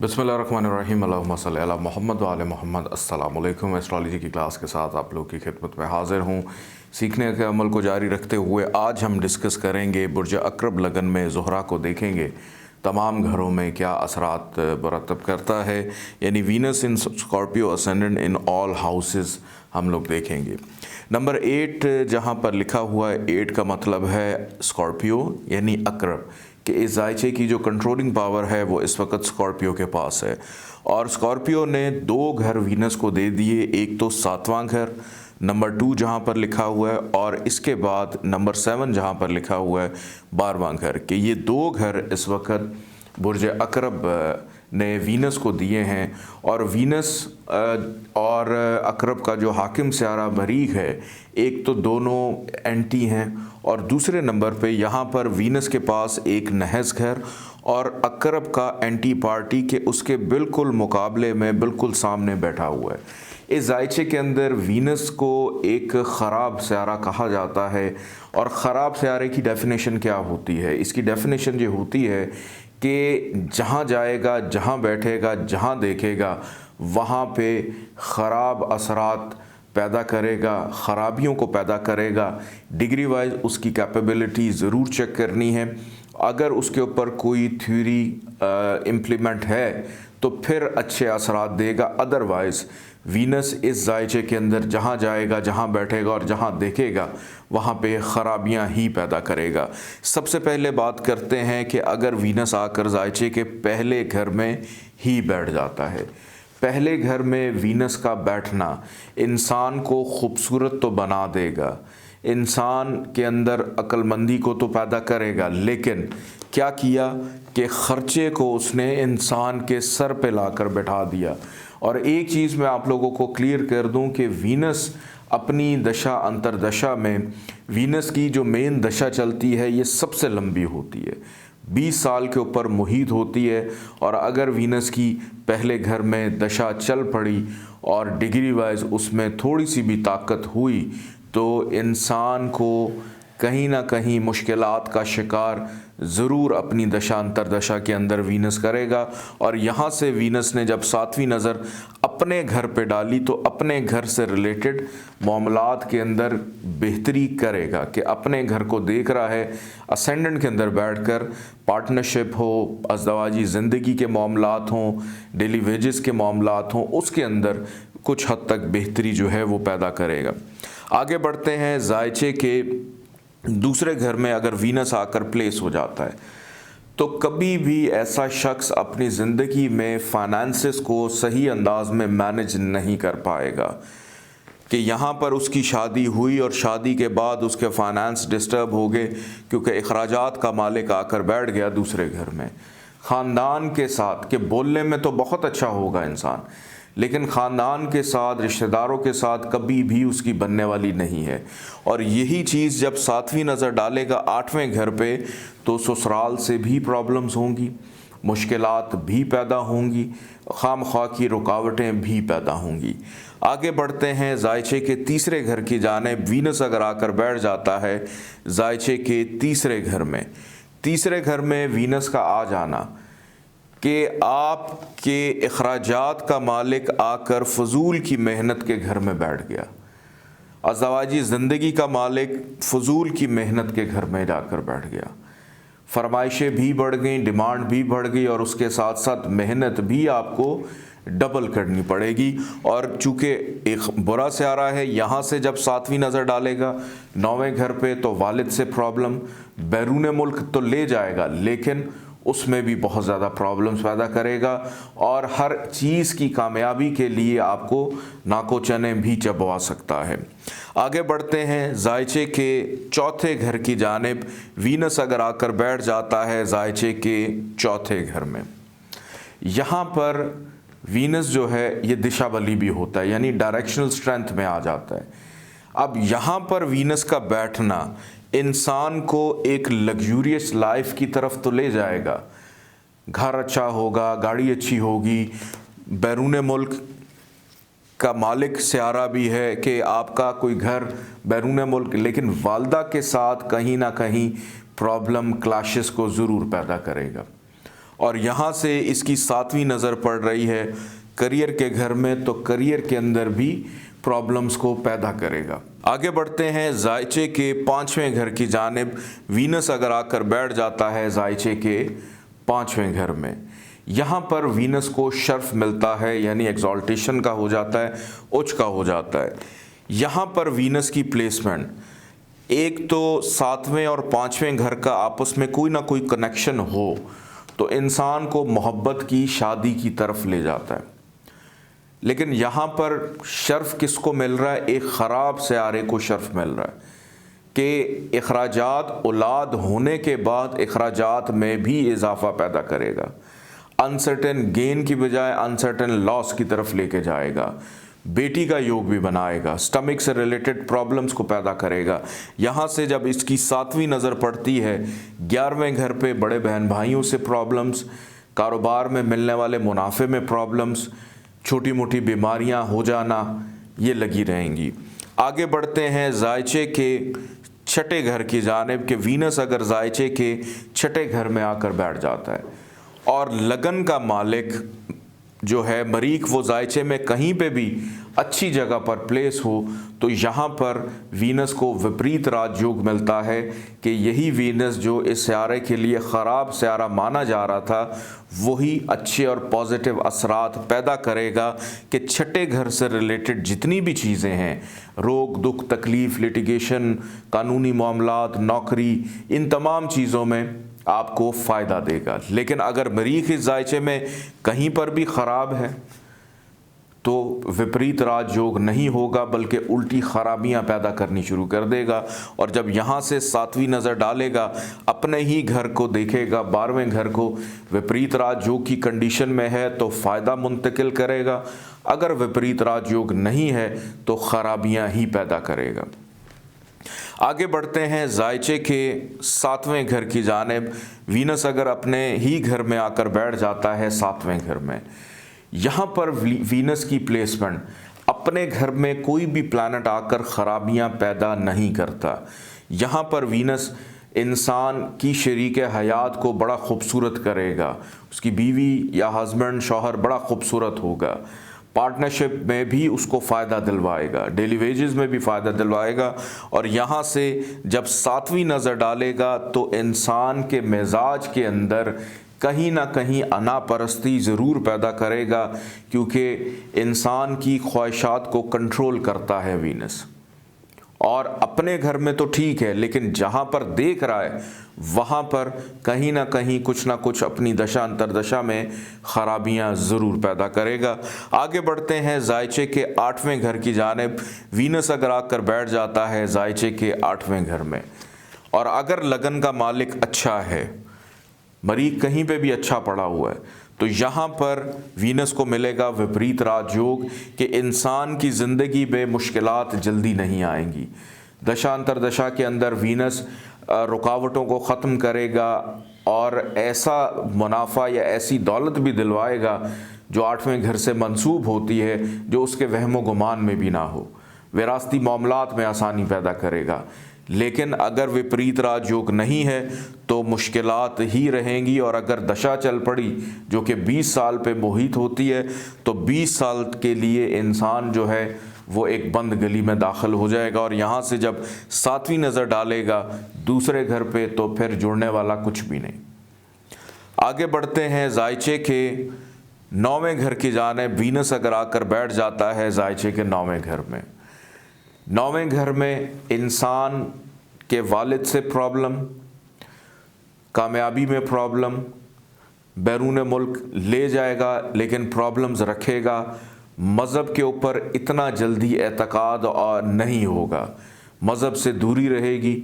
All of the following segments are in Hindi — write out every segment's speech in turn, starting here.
बिस्मिल्लाहिर्रहमानिर्रहीम अल्लाहुम्मा सल्ली अला मोहम्मद व आले मोहम्मद। अस्सलाम वालेकुम। एस्ट्रोलॉजी की क्लास के साथ आप लोग की खिदमत में हाज़िर हूँ। सीखने के अमल को जारी रखते हुए आज हम डिस्कस करेंगे बुर्ज अक़रब लगन में ज़ुहरा को देखेंगे तमाम घरों में क्या असरात मुरतब करता है, यानी Venus in Scorpio ascendant in all houses हम लोग देखेंगे। नंबर 8 जहाँ पर लिखा हुआ है, 8 का मतलब है स्कॉर्पियो यानी अक़रब, कि इस जायचे की जो कंट्रोलिंग पावर है वो इस वक्त स्कॉर्पियो के पास है। और स्कॉर्पियो ने 2 घर वीनस को दे दिए, एक तो 7वां घर नंबर 2 जहाँ पर लिखा हुआ है, और इसके बाद नंबर 7 जहाँ पर लिखा हुआ है 12वां घर, कि ये 2 घर इस वक्त बुर्ज अक़रब ने वीनस को दिए हैं। और वीनस और अक़रब का जो हाकिम स्यारा मरीख है, एक तो दोनों एंटी हैं, और दूसरे नंबर पे यहाँ पर वीनस के पास एक नहस घर और अक़रब का एंटी पार्टी के उसके बिल्कुल मुकाबले में बिल्कुल सामने बैठा हुआ है। इस जायचे के अंदर वीनस को एक ख़राब स्यारा कहा जाता है। और ख़राब स्यारे की डेफिनेशन क्या होती है? इसकी डेफिनेशन ये होती है कि जहाँ जाएगा, जहाँ बैठेगा, जहाँ देखेगा, वहाँ पे ख़राब असरात पैदा करेगा, ख़राबियों को पैदा करेगा। डिग्री वाइज उसकी कैपेबिलिटी ज़रूर चेक करनी है। अगर उसके ऊपर कोई थ्योरी इम्प्लीमेंट है तो फिर अच्छे असरात देगा, अदरवाइज़ वीनस इस जायचे के अंदर जहाँ जाएगा, जहाँ बैठेगा और जहाँ देखेगा वहाँ पे ख़राबियाँ ही पैदा करेगा। सबसे पहले बात करते हैं कि अगर वीनस आकर जायचे के पहले घर में ही बैठ जाता है, पहले घर में वीनस का बैठना इंसान को खूबसूरत तो बना देगा, इंसान के अंदर अक्लमंदी को तो पैदा करेगा, लेकिन क्या किया कि ख़र्चे को उसने इंसान के सर पे लाकर बैठा दिया। और एक चीज़ मैं आप लोगों को क्लियर कर दूं कि वीनस अपनी दशा अंतरदशा में, वीनस की जो मेन दशा चलती है ये सबसे लंबी होती है, 20 साल के ऊपर मुहित होती है। और अगर वीनस की पहले घर में दशा चल पड़ी और डिग्री वाइज उसमें थोड़ी सी भी ताकत हुई तो इंसान को कहीं ना कहीं मुश्किलात का शिकार ज़रूर अपनी दशा अंतरदशा के अंदर वीनस करेगा। और यहाँ से वीनस ने जब 7वीं नज़र अपने घर पे डाली तो अपने घर से रिलेटेड मामलात के अंदर बेहतरी करेगा, कि अपने घर को देख रहा है, असेंडेंट के अंदर बैठकर पार्टनरशिप हो, अज़दवाजी ज़िंदगी के मामलात हों, डेली वेजेस के मामलात हों, उसके अंदर कुछ हद तक बेहतरी जो है वो पैदा करेगा। आगे बढ़ते हैं। जायचे के दूसरे घर में अगर वीनस आकर प्लेस हो जाता है तो कभी भी ऐसा शख्स अपनी ज़िंदगी में फाइनेंसेस को सही अंदाज में मैनेज नहीं कर पाएगा, कि यहाँ पर उसकी शादी हुई और शादी के बाद उसके फाइनेंस डिस्टर्ब हो गए क्योंकि अखराजात का मालिक आकर बैठ गया दूसरे घर में। ख़ानदान के साथ, कि बोलने में तो बहुत अच्छा होगा इंसान, लेकिन ख़ानदान के साथ, रिश्तेदारों के साथ कभी भी उसकी बनने वाली नहीं है। और यही चीज़ जब 7वीं नज़र डालेगा 8वें घर पे तो ससुराल से भी प्रॉब्लम्स होंगी, मुश्किलात भी पैदा होंगी, खामख्वाह की रुकावटें भी पैदा होंगी। आगे बढ़ते हैं। जायचे के तीसरे घर की जानिब वीनस अगर आकर बैठ जाता है जायचे के तीसरे घर में, तीसरे घर में वीनस का आ जाना कि आपके अखराजात का मालिक आकर फजूल की मेहनत के घर में बैठ गया, अज़दवाजी ज़िंदगी का मालिक फजूल की मेहनत के घर में जाकर बैठ गया, फरमाइशें भी बढ़ गई, डिमांड भी बढ़ गई, और उसके साथ साथ मेहनत भी आपको डबल करनी पड़ेगी। और चूँकि एक बुरा स्यारा है, यहाँ से जब 7वीं नज़र डालेगा 9वें घर पे तो वालिद से प्रॉब्लम, बैरून मुल्क तो ले जाएगा लेकिन उसमें भी बहुत ज़्यादा प्रॉब्लम्स पैदा करेगा, और हर चीज़ की कामयाबी के लिए आपको नाको चने भी चबवा सकता है। आगे बढ़ते हैं। जायचे के चौथे घर की जानिब वीनस अगर आकर बैठ जाता है जायचे के चौथे घर में, यहाँ पर वीनस जो है ये दिशा बली भी होता है, यानी डायरेक्शनल स्ट्रेंथ में आ जाता है। अब यहाँ पर वीनस का बैठना इंसान को एक लग्जूरियस लाइफ की तरफ तो ले जाएगा, घर अच्छा होगा, गाड़ी अच्छी होगी, बैरून मुल्क का मालिक स्यारा भी है कि आपका कोई घर बैरून मुल्क, लेकिन वालदा के साथ कहीं ना कहीं प्रॉब्लम, क्लैशेस को ज़रूर पैदा करेगा। और यहाँ से इसकी 7वीं नज़र पड़ रही है करियर के घर में, तो करियर के अंदर भी प्रॉब्लम्स को पैदा करेगा। आगे बढ़ते हैं जायचे के 5वें घर की जानिब। वीनस अगर आकर बैठ जाता है जायचे के 5वें घर में, यहाँ पर वीनस को शर्फ मिलता है, यानी एक्सॉल्टेशन का हो जाता है, उच्च का हो जाता है। यहाँ पर वीनस की प्लेसमेंट, एक तो 7वें और 5वें घर का आपस में कोई ना कोई कनेक्शन हो तो इंसान को मोहब्बत की, शादी की तरफ ले जाता है। लेकिन यहाँ पर शर्फ किसको मिल रहा है? एक ख़राब सियारे को शर्फ मिल रहा है कि अखराजात औलाद होने के बाद अखराजात में भी इजाफा पैदा करेगा, अनसर्टेन गेन की बजाय अनसर्टेन लॉस की तरफ लेके जाएगा, बेटी का योग भी बनाएगा, स्टमक से रिलेटेड प्रॉब्लम्स को पैदा करेगा। यहाँ से जब इसकी 7वीं नज़र पड़ती है 11वें घर पे, बड़े बहन भाइयों से प्रॉब्लम्स, कारोबार में मिलने वाले मुनाफे में प्रॉब्लम्स, छोटी मोटी बीमारियाँ हो जाना, ये लगी रहेंगी। आगे बढ़ते हैं जायचे के 6ठे घर की जानिब कि वीनस अगर जायचे के 6ठे घर में आकर बैठ जाता है और लगन का मालिक जो है मरीख वो जायचे में कहीं पे भी अच्छी जगह पर प्लेस हो, तो यहाँ पर वीनस को विपरीत राजयोग मिलता है कि यही वीनस जो इस सियारे के लिए ख़राब सियारा माना जा रहा था, वही अच्छे और पॉजिटिव असरात पैदा करेगा कि 6ठे घर से रिलेटेड जितनी भी चीज़ें हैं, रोग दुख तकलीफ़, लिटिगेशन, कानूनी मामलात, नौकरी, इन तमाम चीज़ों में आपको फ़ायदा देगा। लेकिन अगर मरीख इस जायचे में कहीं पर भी ख़राब है तो विपरीत राजयोग नहीं होगा, बल्कि उल्टी ख़राबियाँ पैदा करनी शुरू कर देगा। और जब यहाँ से 7वीं नज़र डालेगा, अपने ही घर को देखेगा, 12वें घर को, विपरीत राजयोग की कंडीशन में है तो फ़ायदा मुंतकिल करेगा, अगर विपरीत राजयोग नहीं है तो ख़राबियाँ ही पैदा करेगा। आगे बढ़ते हैं जायचे के 7वें घर की जानिब। वीनस अगर अपने ही घर में आकर बैठ जाता है 7वें घर में, यहाँ पर वीनस की प्लेसमेंट अपने घर में कोई भी प्लैनेट आकर ख़राबियाँ पैदा नहीं करता। यहाँ पर वीनस इंसान की शरीक हयात को बड़ा खूबसूरत करेगा, उसकी बीवी या हस्बैंड शौहर बड़ा खूबसूरत होगा, पार्टनरशिप में भी उसको फ़ायदा दिलवाएगा, डेली वेजेस में भी फ़ायदा दिलवाएगा। और यहाँ से जब 7वीं नज़र डालेगा तो इंसान के मिजाज के अंदर कहीं ना कहीं अनापरस्ती ज़रूर पैदा करेगा, क्योंकि इंसान की ख्वाहिशात को कंट्रोल करता है वीनस। और अपने घर में तो ठीक है, लेकिन जहाँ पर देख रहा है वहाँ पर कहीं ना कहीं कुछ ना कुछ अपनी दशा अंतरदशा में ख़राबियाँ ज़रूर पैदा करेगा। आगे बढ़ते हैं जायचे के 8वें घर की जानिब। वीनस अगर आकर बैठ जाता है जायचे के 8वें घर में, और अगर लगन का मालिक अच्छा है, मरीख कहीं पे भी अच्छा पड़ा हुआ है, तो यहाँ पर वीनस को मिलेगा विपरीत राजयोग कि इंसान की ज़िंदगी में मुश्किलात जल्दी नहीं आएंगी। दशांतर दशा के अंदर वीनस रुकावटों को ख़त्म करेगा और ऐसा मुनाफा या ऐसी दौलत भी दिलवाएगा जो 8वें घर से मंसूब होती है, जो उसके वहमो गुमान में भी ना हो। विरासती मामलात में आसानी पैदा करेगा। लेकिन अगर विपरीत राजयोग नहीं है तो मुश्किलात ही रहेंगी। और अगर दशा चल पड़ी जो कि 20 साल पे मोहित होती है, तो 20 साल के लिए इंसान जो है वो एक बंद गली में दाखिल हो जाएगा। और यहाँ से जब 7वीं नज़र डालेगा दूसरे घर पे, तो फिर जुड़ने वाला कुछ भी नहीं। आगे बढ़ते हैं जायचे के 9वें घर की जानिब। वीनस अगर आकर बैठ जाता है जायचे के 9वें घर में, 9वें घर में इंसान के वालिद से प्रॉब्लम, कामयाबी में प्रॉब्लम, बैरून मुल्क ले जाएगा लेकिन प्रॉब्लम्स रखेगा, मज़हब के ऊपर इतना जल्दी एतकाद और नहीं होगा, मज़हब से दूरी रहेगी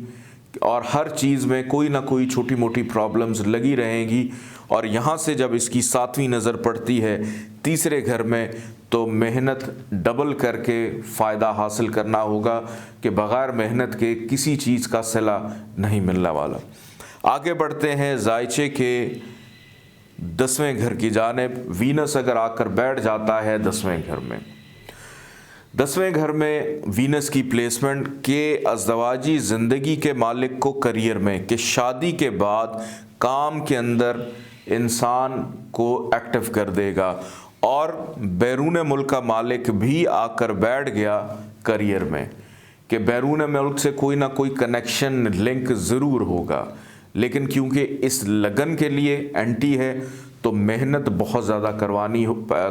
और हर चीज़ में कोई ना कोई छोटी मोटी प्रॉब्लम्स लगी रहेंगी। और यहाँ से जब इसकी 7वीं नज़र पड़ती है तीसरे घर में, तो मेहनत डबल करके फ़ायदा हासिल करना होगा कि बग़ैर मेहनत के किसी चीज़ का सिला नहीं मिलने वाला। आगे बढ़ते हैं जायचे के 10वें घर की जानिब। वीनस अगर आकर बैठ जाता है 10वें घर में, 10वें घर में वीनस की प्लेसमेंट के अज़दवाजी ज़िंदगी के मालिक को करियर में, कि शादी के बाद काम के अंदर इंसान को एक्टिव कर देगा। और बैरून मुल्क का मालिक भी आकर बैठ गया करियर में कि बैरून मुल्क से कोई ना कोई कनेक्शन लिंक ज़रूर होगा, लेकिन क्योंकि इस लगन के लिए एंटी है तो मेहनत बहुत ज़्यादा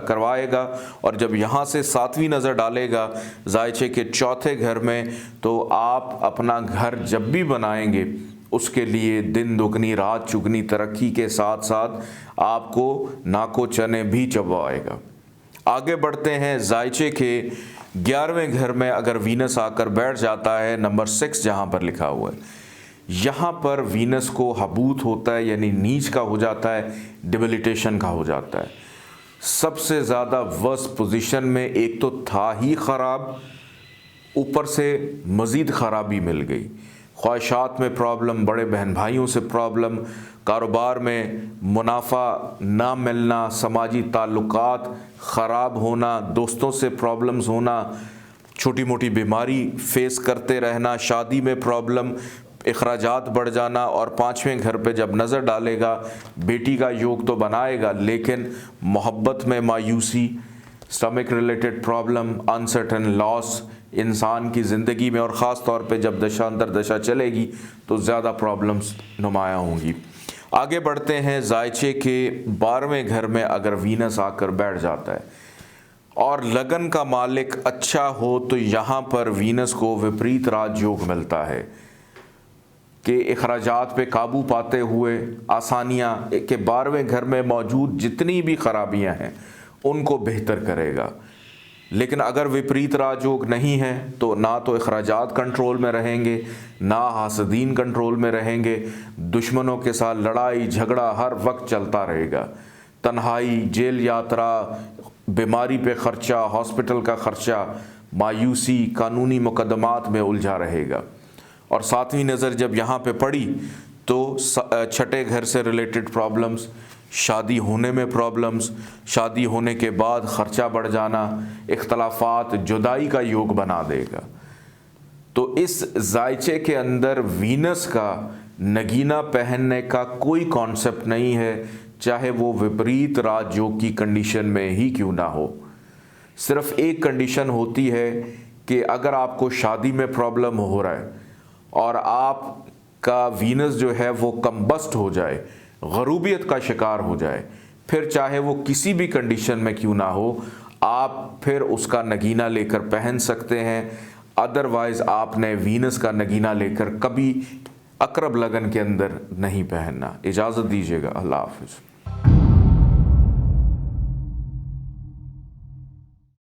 करवाएगा। और जब यहाँ से 7वीं नज़र डालेगा जायचे के चौथे घर में, तो आप अपना घर जब भी बनाएंगे उसके लिए दिन दुगनी रात चुगनी तरक्की के साथ साथ आपको नाको चने भी चबाएगा। आगे बढ़ते हैं, जायचे के 11वें घर में अगर वीनस आकर बैठ जाता है, नंबर 6 जहाँ पर लिखा हुआ है, यहाँ पर वीनस को हबूत होता है, यानी नीच का हो जाता है, डिबिलिटेशन का हो जाता है। सबसे ज़्यादा वर्स्ट पोजीशन में एक तो था ही ख़राब, ऊपर से मज़ीद ख़राबी मिल गई। ख्वाहिशात में प्रॉब्लम, बड़े बहन भाइयों से प्रॉब्लम, कारोबार में मुनाफा ना मिलना, समाजी ताल्लुकात ख़राब होना, दोस्तों से प्रॉब्लम्स होना, छोटी मोटी बीमारी फेस करते रहना, शादी में प्रॉब्लम, अखराजात बढ़ जाना। और 5वें घर पे जब नज़र डालेगा, बेटी का योग तो बनाएगा लेकिन मोहब्बत में मायूसी, stomach related problem, uncertain loss इंसान की ज़िंदगी में, और ख़ास तौर पे जब दशा अंतर दशा चलेगी तो ज़्यादा प्रॉब्लम्स नुमाया होंगी। आगे बढ़ते हैं, जायचे के 12वें घर में अगर वीनस आकर बैठ जाता है और लगन का मालिक अच्छा हो, तो यहाँ पर वीनस को विपरीत राजयोग मिलता है कि अखराजात पे काबू पाते हुए आसानियाँ के 12वें घर में मौजूद जितनी भी खराबियाँ हैं उनको बेहतर करेगा। लेकिन अगर विपरीत राजयोग नहीं है तो ना तो अखराजात कंट्रोल में रहेंगे, ना हासदीन कंट्रोल में रहेंगे, दुश्मनों के साथ लड़ाई झगड़ा हर वक्त चलता रहेगा, तन्हाई, जेल यात्रा, बीमारी पे ख़र्चा, हॉस्पिटल का ख़र्चा, मायूसी, कानूनी मुकदमात में उलझा रहेगा। और 7वीं नज़र जब यहाँ पे पड़ी तो 6ठे घर से रिलेटेड प्रॉब्लम्स, शादी होने में प्रॉब्लम्स, शादी होने के बाद ख़र्चा बढ़ जाना, इख्तलाफात, जुदाई का योग बना देगा। तो इस जायचे के अंदर वीनस का नगीना पहनने का कोई कॉन्सेप्ट नहीं है, चाहे वो विपरीत राजयोग की कंडीशन में ही क्यों ना हो। सिर्फ एक कंडीशन होती है कि अगर आपको शादी में प्रॉब्लम हो रहा है और आपका वीनस जो है वो कम्बस्ट हो जाए, गरूबियत का शिकार हो जाए, फिर चाहे वो किसी भी कंडीशन में क्यों ना हो, आप फिर उसका नगीना लेकर पहन सकते हैं। अदरवाइज़ आपने वीनस का नगीना लेकर कभी अकरब लगन के अंदर नहीं पहनना। इजाज़त दीजिएगा, अल्लाह हाफ़िज़।